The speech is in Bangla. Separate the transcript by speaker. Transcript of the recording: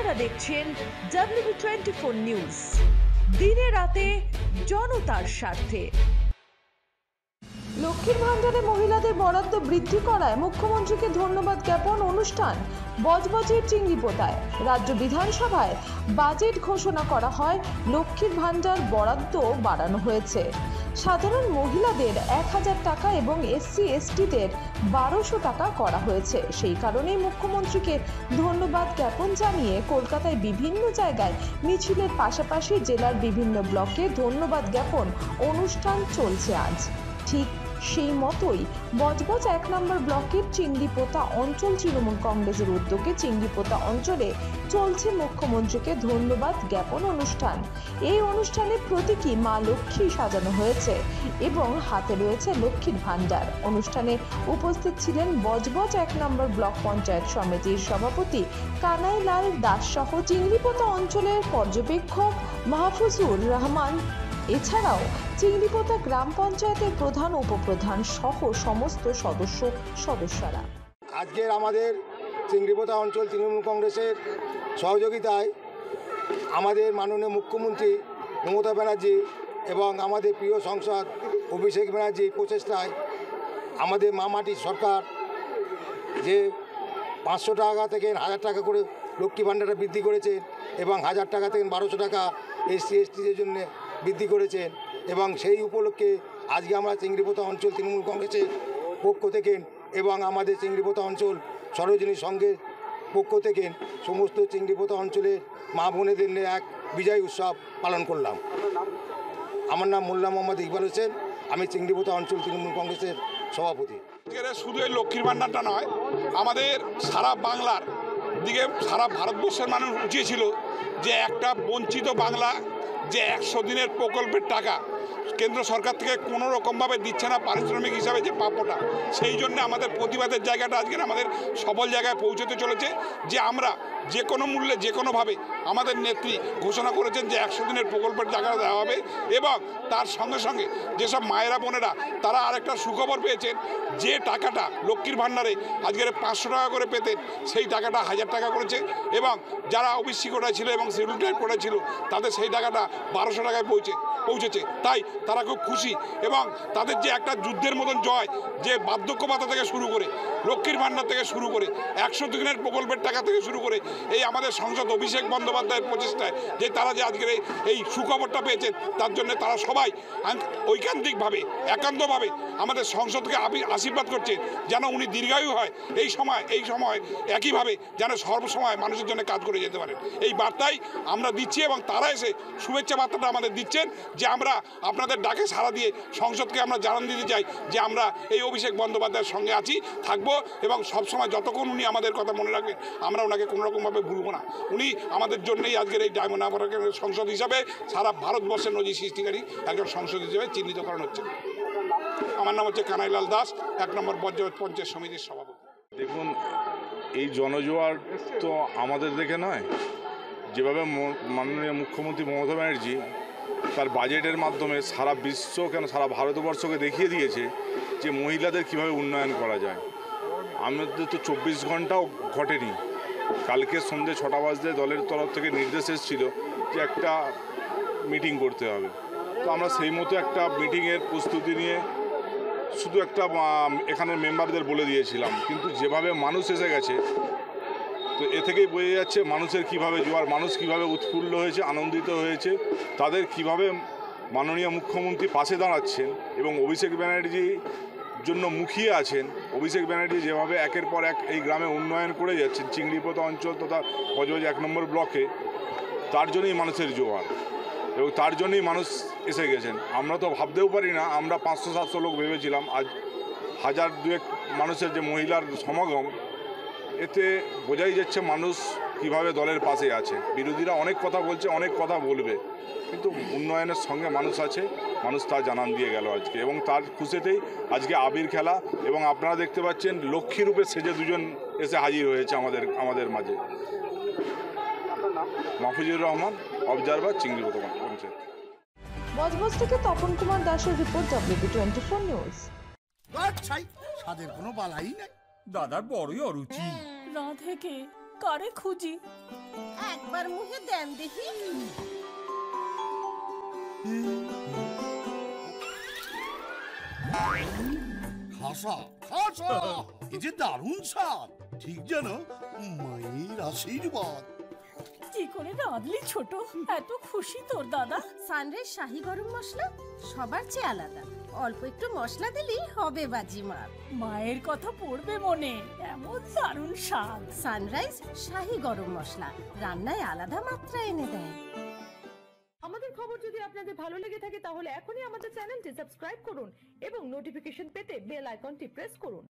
Speaker 1: আপনারা দেখছেন WB24 নিউজ, দিনে রাতে জনতার স্বার্থে। লক্ষ্মীর ভান্ডারে মহিলাদের বরাদ্দ বৃদ্ধি করায় মুখ্যমন্ত্রীকে ধন্যবাদ জ্ঞাপন অনুষ্ঠান বজবজের চিংড়িপোতায়। রাজ্য বিধানসভায় বাজেট ঘোষণা করা হয়, লক্ষ্মীর ভান্ডার বরাদ্দ বাড়ানো হয়েছে। সাধারণ মহিলাদের 1000 টাকা এবং SC/STদের 1200 টাকা করা হয়েছে। সেই কারণেই মুখ্যমন্ত্রীকে ধন্যবাদ জ্ঞাপন জানিয়ে কলকাতায় বিভিন্ন জায়গায় মিছিলের পাশাপাশি জেলার বিভিন্ন ব্লকে ধন্যবাদ জ্ঞাপন অনুষ্ঠান চলছে আজ। ঠিক সেই মতোই বজবজ 1 নম্বর ব্লকের চিংড়িপোতা অঞ্চল তৃণমূল কংগ্রেসের উদ্যোগে চিংড়িপোতা অঞ্চলে চলছে মুখ্যমন্ত্রীকে ধন্যবাদ জ্ঞাপন অনুষ্ঠান। এই অনুষ্ঠানে প্রতীকী মা লক্ষ্মী সাজানো হয়েছে এবং হাতে রয়েছে লক্ষ্মীর ভান্ডার। অনুষ্ঠানে উপস্থিত ছিলেন বজবজ 1 নম্বর ব্লক পঞ্চায়েত সমিতির সভাপতি কানাইলাল দাস সহ চিংড়িপোতা অঞ্চলের পর্যবেক্ষক মাহফুজুর রহমান। এছাড়াও চিংড়িপোতা গ্রাম পঞ্চায়েতের প্রধান, উপপ্রধান সহ সমস্ত সদস্যরা।
Speaker 2: আজকের আমাদের চিংড়িপোতা অঞ্চল তৃণমূল কংগ্রেসের সহযোগিতায় আমাদের মাননীয় মুখ্যমন্ত্রী মমতা ব্যানার্জি এবং আমাদের প্রিয় সাংসদ অভিষেক ব্যানার্জির প্রচেষ্টায় আমাদের মামাটির সরকার যে 500 টাকা থেকে 1000 টাকা করে লক্ষ্মী ভাণ্ডারটা বৃদ্ধি করেছেন এবং 1000 টাকা থেকে 1200 টাকা SC/STদের জন্য বৃদ্ধি করেছেন। এবং সেই উপলক্ষে আজকে আমরা চিংড়িপোতা অঞ্চল তৃণমূল কংগ্রেসের পক্ষ থেকে এবং আমাদের চিংড়িপোতা অঞ্চল সরোজিনী সংঘের পক্ষ থেকে সমস্ত চিংড়িপোতা অঞ্চলের মা বোনেদের নিয়ে এক বিজয় উৎসব পালন করলাম। আমার নাম মোল্লা মোহাম্মদ ইকবাল হোসেন, আমি চিংড়িপোতা অঞ্চল তৃণমূল কংগ্রেসের সভাপতি।
Speaker 3: শুধু এই লক্ষ্মীর ভাণ্ডারটা নয়, আমাদের সারা বাংলার দিকে সারা ভারতবর্ষের মানুষ উঠিয়েছিল যে একটা বঞ্চিত বাংলা যে 100 দিনের প্রকল্পের টাকা কেন্দ্র সরকার থেকে কোনো রকমভাবে দিচ্ছে না পারিশ্রমিক হিসাবে যে প্রাপ্যটা, সেই জন্য আমাদের প্রতিবাদের জায়গাটা আজকের আমাদের সফল জায়গায় পৌঁছতে চলেছে যে আমরা যে কোনো মূল্যে যে কোনোভাবে আমাদের নেত্রী ঘোষণা করেছেন যে 100 দিনের প্রকল্পের টাকা দেওয়া হবে এবং তার সঙ্গে সঙ্গে যেসব মায়েরা বোনেরা তারা আরেকটা সুখবর পেয়েছেন যে টাকাটা লক্ষ্মীর ভাণ্ডারে আজকের 500 টাকা করে পেতেন সেই টাকাটা 1000 টাকা করেছে এবং যারা OBC কোটায় ছিল এবং শিডিউল ট্রাইব কোটায় ছিল তাদের সেই টাকাটা 1200 টাকায় পৌঁছেছে। তাই তারা খুব খুশি এবং তাদের যে একটা যুদ্ধের মতন জয়, যে বার্ধক্য ভাতা থেকে শুরু করে লক্ষ্মীর ভাণ্ডার থেকে শুরু করে 100 দিনের প্রকল্পের টাকা থেকে শুরু করে এই আমাদের সংসদ অভিষেক বন্দ্যোপাধ্যায়ের প্রচেষ্টায় যে তারা যে আজকের এই সুখবরটা পেয়েছেন তার জন্য তারা সবাই ঐকান্তিকভাবে একান্তভাবে আমাদের সংসদকে আশীর্বাদ করছেন যেন উনি দীর্ঘায়ু হয়, এই সময় একইভাবে যেন সর্বসময় মানুষের জন্য কাজ করে যেতে পারেন, এই বার্তাই আমরা দিচ্ছি এবং তারা এসে শুভেচ্ছা বার্তাটা আমাদের দিচ্ছেন যে আমরা আপনাদের ডাকে সাড়া দিয়ে সংসদকে আমরা জানান দিতে চাই যে আমরা এই অভিষেক বন্দ্যোপাধ্যায়ের সঙ্গে আছি, থাকবো এবং সবসময় যতক্ষণ উনি আমাদের কথা মনে রাখবেন আমরা ওনাকে কোনোরকমভাবে ভুলবো না। উনি আমাদের জন্যই আজকের এই ডায়মন্ড হারবারের সংসদ হিসাবে সারা ভারতবর্ষের নজির সৃষ্টিকারী একজন সংসদ হিসেবে চিহ্নিতকরণ হচ্ছে। আমার নাম হচ্ছে কানাইলাল দাস, 1 নম্বর বজবজ পঞ্চায়েত সমিতির সভাপতি।
Speaker 4: দেখুন, এই জনজোয়ার তো আমাদের দেখে নয়, যেভাবে মাননীয় মুখ্যমন্ত্রী মমতা ব্যানার্জি তার বাজেটের মাধ্যমে সারা বিশ্ব কেন সারা ভারতবর্ষকে দেখিয়ে দিয়েছে যে মহিলাদের কিভাবে উন্নয়ন করা যায়। আমাদের তো 24 ঘন্টাও ঘটেনি, কালকে সন্ধ্যে 6টা বাজতে দলের তরফ থেকে নির্দেশ এসেছিল যে একটা মিটিং করতে হবে। তো আমরা সেই মতো একটা মিটিংয়ের প্রস্তুতি নিয়ে শুধু একটা এখানে মেম্বারদের বলে দিয়েছিলাম, কিন্তু যেভাবে মানুষ এসে গেছে তো এ থেকেই বোঝা যাচ্ছে মানুষের কিভাবে জোয়ার, মানুষ কিভাবে উৎফুল্ল হয়েছে, আনন্দিত হয়েছে, তাদের কিভাবে মাননীয় মুখ্যমন্ত্রী পাশে দাঁড়াচ্ছেন এবং অভিষেক ব্যানার্জির জন্য মুখিয়ে আছেন। অভিষেক ব্যানার্জি যেভাবে একের পর এক এই গ্রামে উন্নয়ন করে যাচ্ছেন চিংড়িপোতা অঞ্চল তথা বজবজ 1 নম্বর ব্লকে, তার জন্যই মানুষের জোয়ার এবং তার জন্যই মানুষ এসে গেছেন। আমরা তো ভাবতেও পারি না, আমরা 500-700 লোক ভেবেছিলাম, আজ 1000-2 মানুষের যে মহিলার সমাগম, এতে বোঝাই যাচ্ছে মানুষ কিভাবে দলের পাশে আছে। বিরোধীরা অনেক কথা বলছে, অনেক কথা বলবে, কিন্তু উন্নয়নের সঙ্গে মানুষ আছে, মানুষ তা জানান দিয়ে গেল আজকে এবং তার খুশিতেই আজকে আবির খেলা এবং আপনারা দেখতে পাচ্ছেন লক্ষ্মী রূপে সেজে দুজন এসে হাজির হয়েছে আমাদের মাঝে। মাহফুজুর রহমান, অবজারভার, চিংড়িপোতা পঞ্চায়েত।
Speaker 1: বজবজ থেকে তপন কুমার দাসের রিপোর্ট, WB24 নিউজ।
Speaker 5: স্বাদের কোনো বালাই নাই,
Speaker 6: দাদার বড়ই অরুচি।
Speaker 7: রাধে কে?
Speaker 5: কারে খুঁজি?
Speaker 6: একবার মুখে দেন দেখি।
Speaker 7: খাসা খাসা, এই যে দারুণ স্বাদ, ঠিক যেন মায়ের আশীর্বাদ।
Speaker 5: কি করে রাঁধলি ছোট, এত খুশি তোর দাদা?
Speaker 6: সানরাইজ শাহী গরম মশলা সবার চেয়ে আলাদা, অল্প একটু মশলা দিলেই হবে বাজিমার।
Speaker 5: মায়ের কথা পড়বে মনে, এমন দারুণ স্বাদ।
Speaker 6: সানরাইজ শাহী গরম মশলা রান্নায় আলাদা মাত্রা এনে দেয়।
Speaker 1: আমাদের খবর যদি আপনাদের ভালো লেগে থাকে তাহলে এখনই আমাদের চ্যানেলটি সাবস্ক্রাইব করুন এবং নোটিফিকেশন পেতে বেল আইকনটি প্রেস করুন।